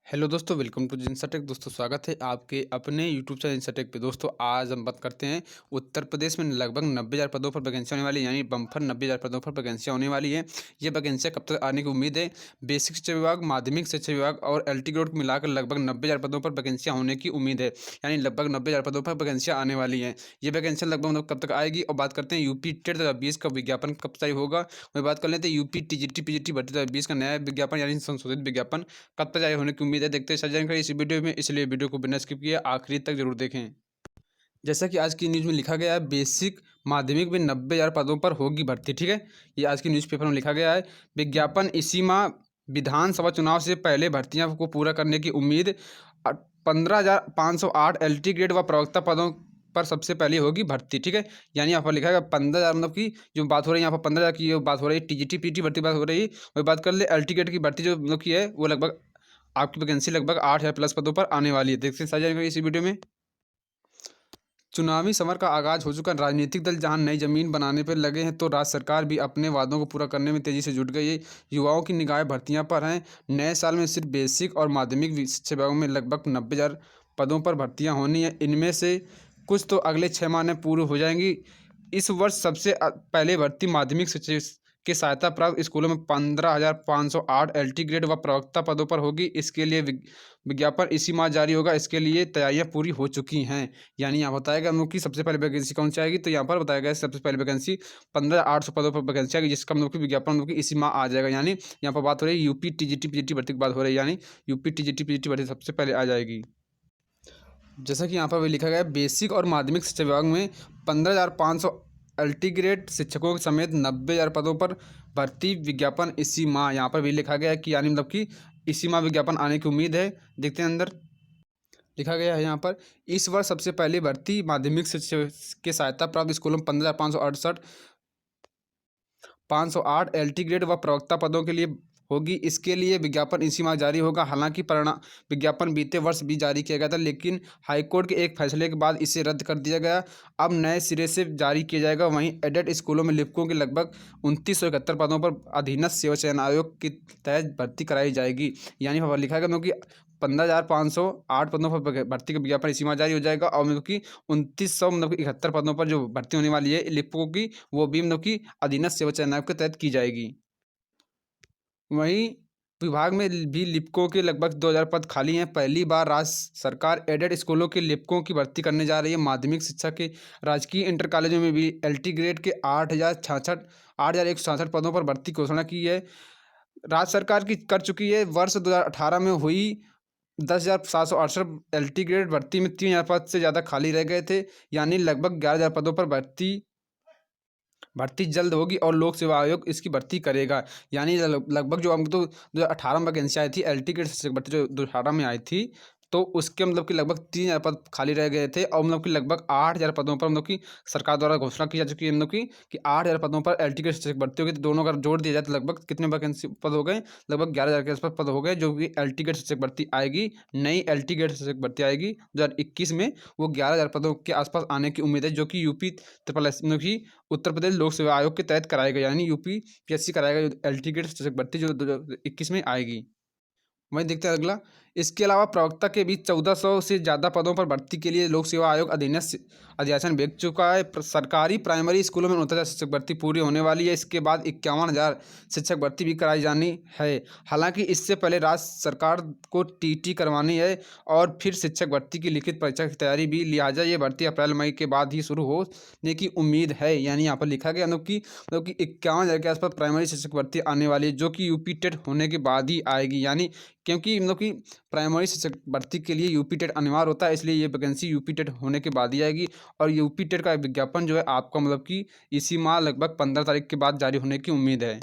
Hello दोस्तों, welcome to जिनसाटेक। दोस्तों स्वागत है आपके अपने यूट्यूब चैनल जिनसाटेक पे। दोस्तों आज हम बात करते हैं उत्तर प्रदेश में लगभग 90,000 पदों पर वैकेंसी होने वाली है, यानी बम्पर 90,000 पदों पर वैकेंसियाँ होने वाली है। ये वैकेंसियाँ कब तक आने की उम्मीद है? बेसिक शिक्षा विभाग, माध्यमिक शिक्षा विभाग और एलटी ग्रेड को मिलाकर लगभग 90,000 पदों पर वैकेंसियाँ होने की उम्मीद है, यानी लगभग 90,000 पदों पर वैकेंसियाँ आने वाली हैं। ये वैकेंसियाँ लगभग कब तक आएगी? और बात करते हैं यूपी टेट 2020 का विज्ञापन कब जारी होगा। वही बात कर लेते हैं यूपी टीजीटी पीजीटी भर्ती 2020 का नया विज्ञापन यानी संशोधित विज्ञापन कब तक जारी होने की उम्मीद है। देखते हैं सारी जानकारी इस वीडियो में, इसलिए वीडियो को बिना स्किप किए आखिरी तक जरूर देखें। जैसा कि आज की न्यूज़ में लिखा गया है, बेसिक माध्यमिक में 90,000 पदों पर होगी भर्ती। ठीक है, ये आज की न्यूज़पेपर में लिखा गया है। विज्ञापन इसी माह विधानसभा चुनाव से पहले भर्तियां को पूरा करने की उम्मीद। 15,508 एलटी ग्रेड व प्रवक्ता पदों पर सबसे पहले होगी भर्ती। ठीक है, यानी यहाँ पर लिखा है 15,000, मतलब की जो बात हो रही है यहाँ पर 15,000 की जो बात हो रही है, टीजीटी पीटी भर्ती बात हो रही है। वही बात कर ले एलटी ग्रेड की भर्ती जो मतलब की है, वो लगभग आपकी वैकेंसी लगभग 8,000 प्लस पदों पर आने वाली है। देखते हैं सारी जानकारी इसी वीडियो में। चुनावी समर का आगाज हो चुका। राजनीतिक दल जहां नई जमीन बनाने पर लगे हैं, तो राज्य सरकार भी अपने वादों को पूरा करने में तेजी से जुट गई है। युवाओं की निगाहें भर्तियां पर हैं। नए साल में सिर्फ बेसिक और माध्यमिक शिक्षा विभागों में लगभग 90,000 पदों पर भर्तियां होनी है। इनमें से कुछ तो अगले 6 माह में पूरी हो जाएंगी। इस वर्ष सबसे पहले भर्ती माध्यमिक शिक्षा के सहायता प्राप्त स्कूलों में 15,508 एलटी ग्रेड व प्रवक्ता पदों पर होगी। इसके लिए विज्ञापन इसी माह जारी होगा। इसके लिए तैयारियां पूरी हो चुकी हैं। यानी यहाँ बताया गया हम लोग की सबसे पहले वैकेंसी कौन सी आएगी, तो यहाँ पर बताया गया सबसे पहले वैकेंसी 15,800 पदों पर वैकेंसी आएगी, जिसका हम लोग की विज्ञापन हम लोग की इसी माह आ जाएगा। यानी यहाँ पर बात हो रही है यूपी टीजीटी पीजीटी भर्ती की बात हो रही है, यानी यूपी टीजीटी पीजीटी भर्ती सबसे पहले आ जाएगी। जैसा कि यहाँ पर भी लिखा गया है, बेसिक और माध्यमिक शिक्षा विभाग में 15,500 अल्टी ग्रेड शिक्षकों समेत 90,000 पदों पर भर्ती विज्ञापन इसी माह। यहाँ पर भी लिखा गया है कि यानी मतलब कि इसी माह विज्ञापन आने की उम्मीद है। देखते हैं अंदर लिखा गया है यहाँ पर, इस वर्ष सबसे पहली भर्ती माध्यमिक शिक्षा के सहायता प्राप्त स्कूलों में 15,508 एलटी ग्रेड व प्रवक्ता पदों के लिए होगी। इसके लिए विज्ञापन इसी माह जारी होगा। हालांकि परिणाम विज्ञापन बीते वर्ष भी जारी किया गया था, लेकिन हाईकोर्ट के एक फैसले के बाद इसे रद्द कर दिया गया। अब नए सिरे से जारी किया जाएगा। वहीं एडेड स्कूलों में लिपिकों के लगभग 2,971 पदों पर अधीनस्थ सेवा चयन आयोग के तहत भर्ती कराई जाएगी। यानी वहाँ लिखा गया क्योंकि 15,508 पदों पर भर्ती का विज्ञापन इसी माह जारी हो जाएगा। और मतलब कि 2,971 पदों पर जो भर्ती होने वाली है लिपिकों की, वो भी मतलब कि अधीनस्थ सेवा चयन आयोग के तहत की जाएगी। वहीं विभाग में भी लिपिकों के लगभग 2,000 पद खाली हैं। पहली बार राज्य सरकार एडेड स्कूलों के लिपिकों की भर्ती करने जा रही है। माध्यमिक शिक्षा के राजकीय इंटर कॉलेजों में भी एलटी ग्रेड के 8,166 पदों पर भर्ती की घोषणा की है। राज्य सरकार की कर चुकी है। वर्ष 2018 में हुई 10,768 एलटी ग्रेड भर्ती में 3,000 पद से ज़्यादा खाली रह गए थे, यानी लगभग 11,000 पदों पर भर्ती जल्द होगी और लोक सेवा आयोग इसकी भर्ती करेगा। यानी लगभग जो हमको तो 2018 में वैकेंसी आई थी एलटी की भर्ती जो 2018 में आई थी, तो उसके मतलब कि लगभग 3,000 पद खाली रह गए थे। और मतलब कि लगभग 8,000 पदों पर मतलब कि सरकार द्वारा घोषणा की जा चुकी है मतलब कि 8,000 पदों पर एलटी की शिक्षक भर्ती होगी। तो दोनों अगर जोड़ दिया जाए तो लगभग कितने वैकेंसी पद हो गए? लगभग 11,000 के आसपास पद हो गए, जो कि एलटी की शिक्षक भर्ती आएगी। नई एलटी की शिक्षक भर्ती आएगी 2021 में, वो 11,000 पदों के आसपास आने की उम्मीद है, जो कि यूपी ट्रिपल एस मतलब कि उत्तर प्रदेश लोक सेवा आयोग के तहत कराएगा। यानी यूपीपीएससी कराएगा जो एल टी की शिक्षक भर्ती जो 2021 में आएगी। वहीं देखते हैं अगला, इसके अलावा प्रवक्ता के बीच 1,400 से ज़्यादा पदों पर भर्ती के लिए लोक सेवा आयोग अधिसूचना भेज चुका है। सरकारी प्राइमरी स्कूलों में 69,000 शिक्षक भर्ती पूरी होने वाली है। इसके बाद 51,000 शिक्षक भर्ती भी कराई जानी है। हालांकि इससे पहले राज्य सरकार को टीटी करवानी है और फिर शिक्षक भर्ती की लिखित परीक्षा की तैयारी भी। लिहाजा ये भर्ती अप्रैल मई के बाद ही शुरू होने की उम्मीद है। यानी यहाँ पर लिखा गया मतलब कि 51,000 के आसपास प्राइमरी शिक्षक भर्ती आने वाली है, जो कि यूपी टेट होने के बाद ही आएगी। यानी क्योंकि मतलब कि प्राइमरी शिक्षक भर्ती के लिए यूपी टेट अनिवार्य होता है, इसलिए ये वैकेंसी यूपी टेट होने के बाद ही आएगी। और यूपी टेट का विज्ञापन जो है आपको मतलब कि इसी माह लगभग 15 तारीख के बाद जारी होने की उम्मीद है।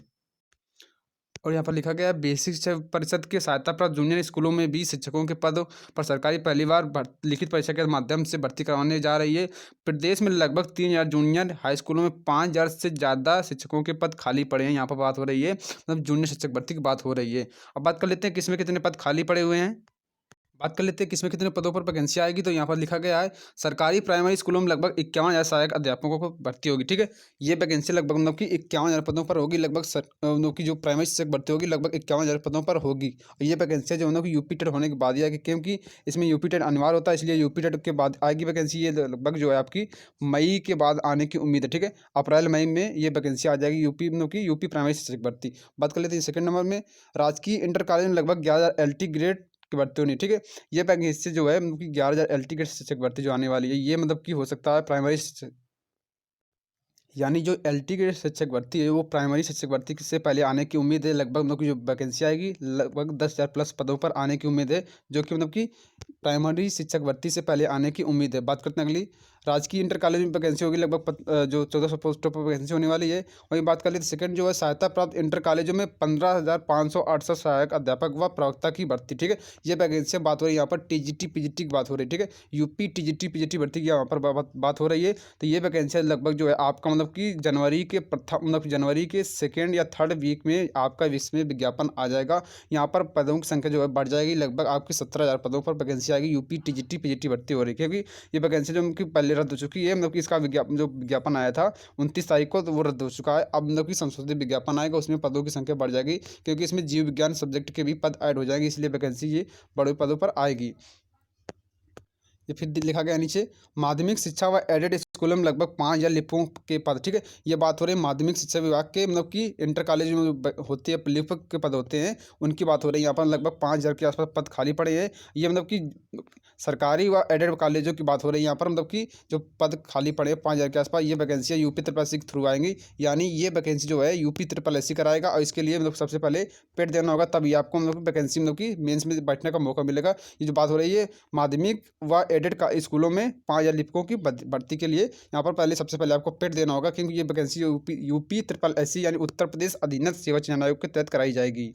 और यहाँ पर लिखा गया है, बेसिक शिक्षा परिषद के सहायता प्राप्त जूनियर स्कूलों में भी शिक्षकों के पद पर सरकारी पहली बार लिखित परीक्षा के माध्यम से भर्ती करवाने जा रही है। प्रदेश में लगभग 3,000 जूनियर हाई स्कूलों में 5,000 से ज़्यादा शिक्षकों के पद खाली पड़े हैं। यहाँ पर बात हो रही है मतलब जूनियर शिक्षक भर्ती की बात हो रही है। अब बात कर लेते हैं किसमें कितने पद खाली पड़े हुए हैं। बात कर लेते हैं किसमें कितने पदों पर वैकेंसी आएगी। तो यहाँ पर लिखा गया है सरकारी प्राइमरी स्कूलों में लगभग 51,000 सहायक अध्यापकों को भर्ती होगी। ठीक है, ये वैकेंसी लगभग मतलब कि 51,000 पदों पर होगी। लगभग मतलब की जो प्राइमरी शिक्षक भर्ती होगी लगभग 51,000 पदों पर होगी। और ये वैकेंसी जो है यूपी टेट होने के बाद ही आएगी, क्योंकि इसमें यूपी टेट अनिवार्य होता है, इसलिए यूपी टेट के बाद आएगी वैकेंसी। ये लगभग जो है आपकी मई के बाद आने की उम्मीद है। ठीक है, अप्रैल मई में ये वैकेंसी आ जाएगी यूपी मतलब की यूपी प्राइमरी शिक्षक भर्ती। बात कर लेते हैं सेकंड नंबर में राजकीय इंटर कॉलेज में लगभग 11,000 LT ग्रेड की भर्ती होनी। ठीक है, ये वैकेंसी जो है मतलब कि 11,000 LT ग्रेड शिक्षक भर्ती जो आने वाली है, ये मतलब कि हो सकता है प्राइमरी शिक्षक, यानी जो LT ग्रेड शिक्षक भर्ती है वो प्राइमरी शिक्षक भर्ती से पहले आने की उम्मीद है। लगभग मतलब कि जो वैकेंसी आएगी लगभग 10,000 प्लस पदों पर आने की उम्मीद है, जो कि मतलब कि प्राइमरी शिक्षक भर्ती से पहले आने की उम्मीद है। बात करते हैं अगली राजकीय इंटर कॉलेज में वैकेंसी होगी लगभग जो 1,400 पोस्टों पर वैकेंसी होने वाली है। वही बात कर लेते सेकंड जो है सहायता प्राप्त इंटर कॉलेजों में 15,568 सहायक अध्यापक व प्रवक्ता की भर्ती। ठीक है, ये वैकेंसी बात हो रही है यहाँ पर TGT PGT की बात हो रही है। ठीक है, यूपी TGT PGT भर्ती की यहाँ पर बात हो रही है। तो ये वैकेंसी लगभग जो है आपका मतलब कि जनवरी के प्रथम मतलब जनवरी के सेकेंड या थर्ड वीक में आपका इसमें विज्ञापन आ जाएगा। यहाँ पर पदों की संख्या जो है बढ़ जाएगी, लगभग आपकी 17,000 पदों पर वैकेंसी आएगी। यूपी TGT PGT भर्ती हो रही है, क्योंकि ये वैकेंसी जो उनकी पहले रद्द हो चुकी है। मतलब कि इसका विज्ञापन आया था 29 तारीख को, तो वो रद्द हो चुका है। अब मतलब कि संशोधित विज्ञापन आएगा, उसमें पदों की संख्या बढ़ जाएगी, क्योंकि इसमें जीव विज्ञान सब्जेक्ट के भी पद ऐड हो जाएंगे, इसलिए वैकेंसी ये बड़े पदों पर आएगी। ये फिर लिखा गया नीचे माध्यमिक शिक्षा व एडेड स्कूलों में लगभग 5,000 लिपिकों के पद। ठीक है, ये बात हो रही है माध्यमिक शिक्षा विभाग के मतलब कि इंटर कॉलेज में होती है लिपिक के पद होते हैं, उनकी बात हो रही है। यहाँ पर लगभग 5,000 के आसपास पद खाली पड़े हैं। ये मतलब कि सरकारी व एडेड कॉलेजों की बात हो रही है यहाँ पर, मतलब कि जो पद खाली पड़े हैं 5,000 के आसपास, ये वैकेंसियाँ यूपी SSS के थ्रू आएंगी। यानी ये वैकेंसी जो है यूपी SSS कराएगा, और इसके लिए मतलब सबसे पहले पेड देना होगा, तभी आपको मतलब वैकेंसी मतलब कि मेंस में बैठने का मौका मिलेगा। ये जो बात हो रही है माध्यमिक व एडेड का स्कूलों में 5,000 लिपिकों की भर्ती के लिए यहाँ पर सबसे पहले आपको पेड देना होगा, क्योंकि ये वैकेंसी यूपी SSS यानी उत्तर प्रदेश अधीनस्थ सेवा चयन आयोग के तहत कराई जाएगी।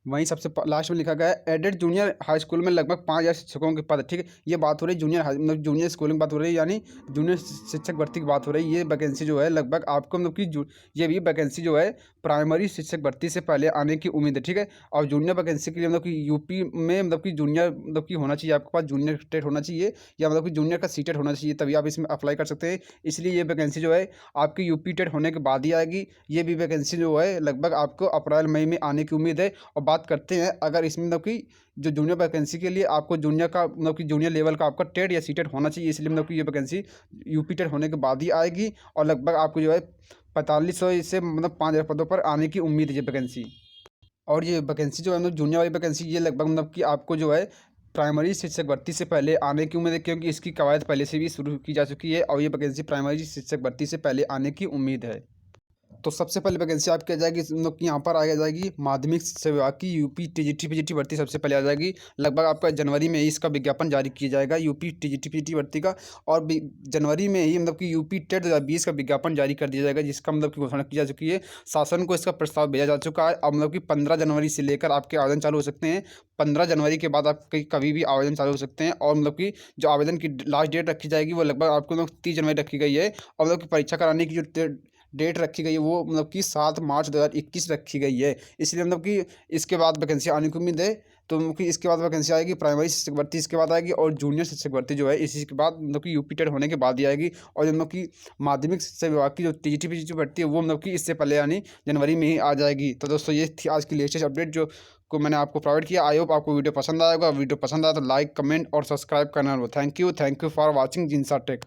वहीं सबसे लास्ट में लिखा गया है एडेड जूनियर हाई स्कूल में लगभग 5,000 शिक्षकों के पद। ठीक है, ये बात हो रही है जूनियर मतलब जूनियर स्कूलिंग बात हो रही है, यानी जूनियर शिक्षक भर्ती की बात हो रही है। ये वैकेंसी जो है लगभग आपको मतलब कि ये भी वैकेंसी जो है प्राइमरी शिक्षक भर्ती से पहले आने की उम्मीद है। ठीक है, और जूनियर वैकेंसी के लिए मतलब कि यूपी में मतलब कि जूनियर मतलब कि होना चाहिए, आपके पास जूनियर टेट होना चाहिए, या मतलब कि जूनियर का सीटेट होना चाहिए, तभी आप इसमें अप्लाई कर सकते हैं। इसलिए ये वैकेंसी जो है आपकी यूपी टेट होने के बाद ही आएगी। ये भी वैकेंसी जो है लगभग आपको अप्रैल मई में आने की उम्मीद है। और बात करते हैं अगर इसमें मतलब कि जो जूनियर वैकेंसी के लिए आपको जूनियर का मतलब कि जूनियर लेवल का आपका टेट या सीटेट होना चाहिए, इसलिए मतलब कि ये वैकेंसी यूपी टेट होने के बाद ही आएगी। और लगभग आपको जो है 4,500 से मतलब 5,000 पदों पर आने की उम्मीद है ये वैकेंसी। और ये वैकेंसी जो है मतलब जूनियर वाली वैकेंसी, ये लगभग मतलब कि आपको जो है प्राइमरी शिक्षक भर्ती से पहले आने की उम्मीद है, क्योंकि इसकी कवायद पहले से भी शुरू की जा चुकी है, और ये वैकेंसी प्राइमरी शिक्षक भर्ती से पहले आने की उम्मीद है। तो सबसे पहले वैकेंसी आपकी आ जाएगी मतलब कि यहाँ पर आ जाएगी माध्यमिक शिक्षा विभाग की यूपी TGT PGT भर्ती सबसे पहले आ जाएगी। लगभग आपका जनवरी में ही इसका विज्ञापन जारी किया जाएगा यूपी TGT PGT भर्ती का, और जनवरी में ही मतलब कि यूपी टेट 2020 का विज्ञापन जारी कर दिया जाएगा, जिसका मतलब कि घोषणा की जा चुकी है। शासन को इसका प्रस्ताव भेजा जा चुका है। अब मतलब कि 15 जनवरी से लेकर आपके आवेदन चालू हो सकते हैं। 15 जनवरी के बाद आप कभी भी आवेदन चालू हो सकते हैं। और मतलब कि जो आवेदन की लास्ट डेट रखी जाएगी वो लगभग आपको मतलब 30 जनवरी रखी गई है। और मतलब कि परीक्षा कराने की जो डेट रखी गई है वो मतलब कि 7 मार्च 2021 रखी गई है। इसलिए मतलब कि इसके बाद वैकेंसी आने की उम्मीद है। तो मतलब कि इसके बाद वैकेंसी आएगी प्राइमरी शिक्षक भर्ती, इसके बाद आएगी, और जूनियर शिक्षक भर्ती जो है इसी के बाद मतलब कि यूपी टेट होने के बाद ही आएगी। और मतलब कि माध्यमिक शिक्षा विभाग की जो TGT PGT भर्ती है वो मतलब कि इससे पहले यानी जनवरी में ही आ जाएगी। तो दोस्तों ये थी आज की लेटेस्ट अपडेट जो को मैंने आपको प्रोवाइड किया। आई होप आपको वीडियो पसंद आएगा। वीडियो पसंद आया तो लाइक कमेंट और सब्सक्राइब करना। थैंक यू फॉर वॉचिंग जिनसा टेक।